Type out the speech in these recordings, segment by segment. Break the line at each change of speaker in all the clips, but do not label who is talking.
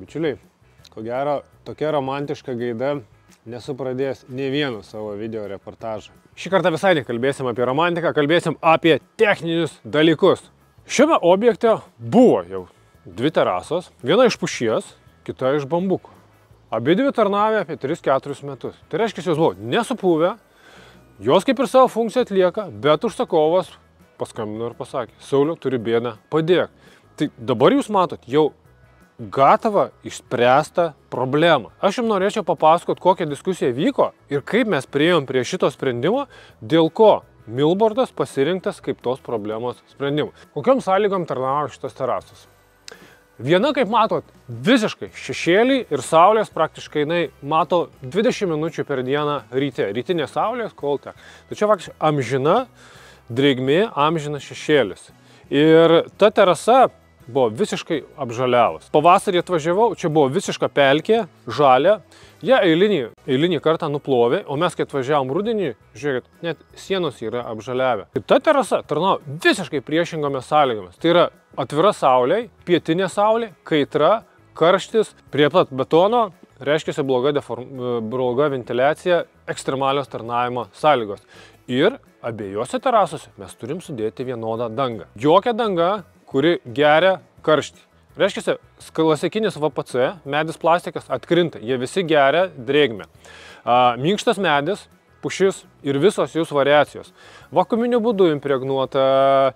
Bičiuliai, ko gero, tokia romantiška gaida nesu pradėjęs ne vienu savo video reportažą. Šį kartą visai nekalbėsim apie romantiką, kalbėsim apie techninius dalykus. Šiame objekte buvo jau 2 terasos, viena iš pušies, kita iš bambukų. Abi dvi tarnavę apie 3-4 metus. Tai reiškia, jos buvo nesupuvę, jos kaip ir savo funkciją atlieka, bet užsakovas paskambino ir pasakė: Sauliau, turi bėdą, padėk. Tai dabar jūs matot jau gatavą išspręstą problemą. Aš jums norėčiau papasakot, kokia diskusija vyko ir kaip mes priėjom prie šito sprendimo, dėl ko milbordas pasirinktas kaip tos problemos sprendimu. Kokiom sąlygom tarnavo šitas terasos? Viena, kaip matot, visiškai šešėlį ir saulės praktiškai jinai mato 20 minučių per dieną ryte. Rytinė saulės, kol tek. Tačiau faktiškai amžina drėgmė, amžinas šešėlis. Ir ta terasa buvo visiškai apžaliavus. Pavasarį atvažiavau, čia buvo visiška pelkė, žalia. Jie eilinį kartą nuplovė, o mes, kai atvažiavom rudenį, žiūrėkit, net sienos yra apžaliavę. Ir ta terasa tarnavo visiškai priešingomis sąlygomis. Tai yra atvira saulė, pietinė saulė, kaitra, karštis, prie pat betono, reiškia bloga ventiliacija, ekstremalios tarnavimo sąlygos. Ir abiejose terasose mes turim sudėti vienodą dangą. Jokia danga, kuri geria karštį. Reiškia, klasikinis VPC, medis plastikas atkrinta, jie visi geria drėgmę. Minkštas medis, pušis ir visos jūs variacijos. Vakuuminiu būdu impregnuota,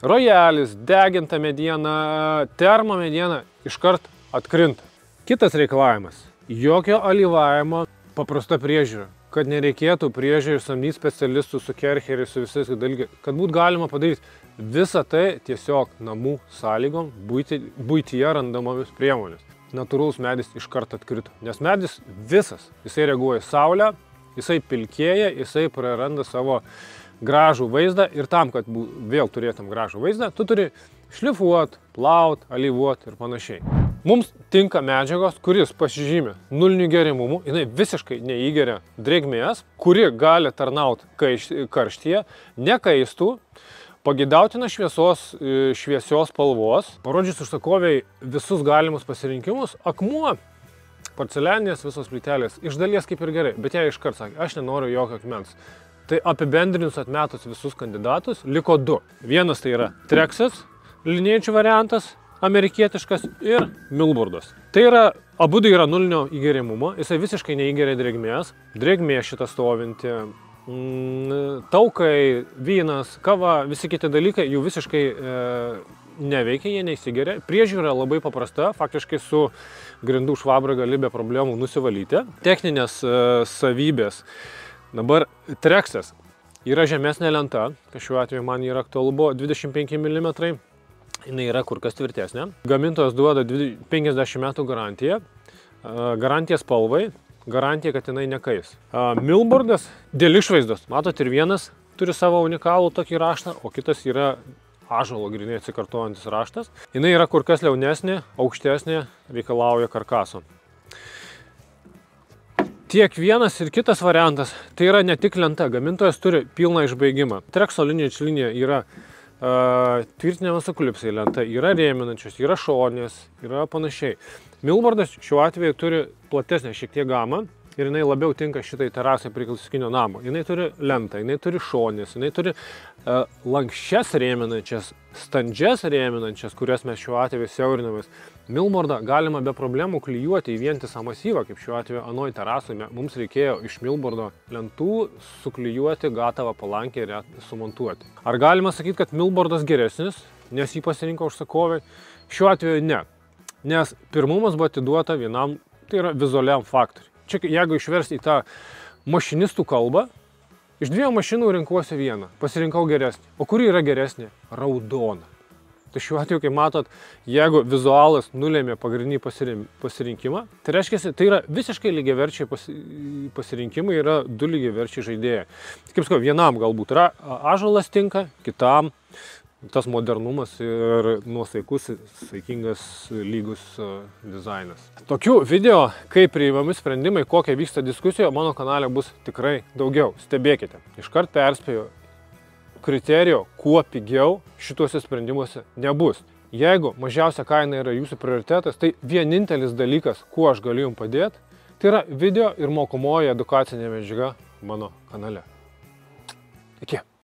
rojalis, deginta mediena, termo mediena iškart atkrinta. Kitas reikalavimas – jokio alyvavimo, paprasta priežiūra. Kad nereikėtų priežiūrį samdyti specialistų su kercheriais, su visais dalykais, kad būtų galima padaryti visą tai tiesiog namų sąlygom, buityje randamomis priemonės. Natūralus medis iškart atkrito, nes medis visas, jisai reaguoja į saulę, jisai pilkėja, jisai praranda savo gražų vaizdą ir tam, kad vėl turėtum gražų vaizdą, tu turi šlifuot, plaut, alyvuot ir panašiai. Mums tinka medžiagos, kuris pasižymė nuliniu gerimumu, jinai visiškai neįgeria drėgmės, kuri gali tarnauti karštyje, nekaistų, pageidautina šviesios spalvos. Parodžius užsakoviai visus galimus pasirinkimus, akmuo, porcelianinės visos plytelės, iš dalies kaip ir gerai, bet jie iškart sakė, aš nenoriu jokio akmens. Tai apibendrinus atmetus visus kandidatus, liko 2. Vienas tai yra Treksas, liniečių variantas, amerikietiškas ir milbordas. Tai yra, abu yra nulinio įgerimumo, jisai visiškai neįgeria drėgmės, drėgmė šitą stovinti, taukai, vynas, kava, visi kiti dalykai jų visiškai neveikia, jie neįsigeria. Priežiūra labai paprasta, faktiškai su grindų švabra gali be problemų nusivalyti. Techninės savybės. Dabar Treksas yra žemesnė lenta, kas šiuo atveju man yra aktualu, buvo 25 mm. Jinai yra kur kas tvirtesnė. Gamintojas duoda 50 metų garantiją. Garantija spalvai, garantija, kad jinai nekais. Milbordas dėl išvaizdos. Matot, ir vienas turi savo unikalų tokį raštą, o kitas yra ąžuolo grynai atsikartojantis raštas. Jinai yra kur kas liaunesnė, aukštesnė, reikalauja karkaso. Tiek vienas ir kitas variantas, tai yra ne tik lenta. Gamintojas turi pilną išbaigimą. Trekso linija yra tvirtinimo su klipsai lenta, yra rėminančios, yra šonės, yra panašiai. Milbordas šiuo atveju turi platesnę šiek tiek gamą ir jinai labiau tinka šitai terasai prie klasikinio namo. Jinai turi lentą, jinai turi šonės, jinai turi lankščias rėminančias, standžias rėminančias, kurias mes šiuo atveju siaurinamės. Milbordą galima be problemų klijuoti į vientisą masyvą, kaip šiuo atveju anoj terasui. Mums reikėjo iš milbordo lentų suklijuoti gatavą palankę ir ją sumontuoti. Ar galima sakyti, kad milbordas geresnis, nes jį pasirinko užsakovai? Šiuo atveju ne, nes pirmumas buvo atiduota vienam, tai yra vizualiam faktoriui. Čia jeigu išversti į tą mašinistų kalbą, iš 2 mašinų rinkuosi vieną, pasirinkau geresnį. O kuri yra geresnė? Raudona. Tai šiuo atveju, kaip matot, jeigu vizualas nulėmė pagrindinį pasirinkimą, tai reiškia, tai yra visiškai lygiaverčiai pasirinkimai, yra 2 lygiaverčiai žaidėjai. Kaip sakau, vienam galbūt yra ąžuolas tinka, kitam tas modernumas ir nuosaikus, saikingas, lygus dizainas. Tokių video, kaip priimami sprendimai, kokia vyksta diskusija, mano kanale bus tikrai daugiau. Stebėkite. Iškart perspėju, kriterijų kuo pigiau šituose sprendimuose nebus. Jeigu mažiausia kaina yra jūsų prioritetas, tai vienintelis dalykas, kuo aš galiu jums padėti, tai yra video ir mokomoji edukacinė medžiaga mano kanale. Iki.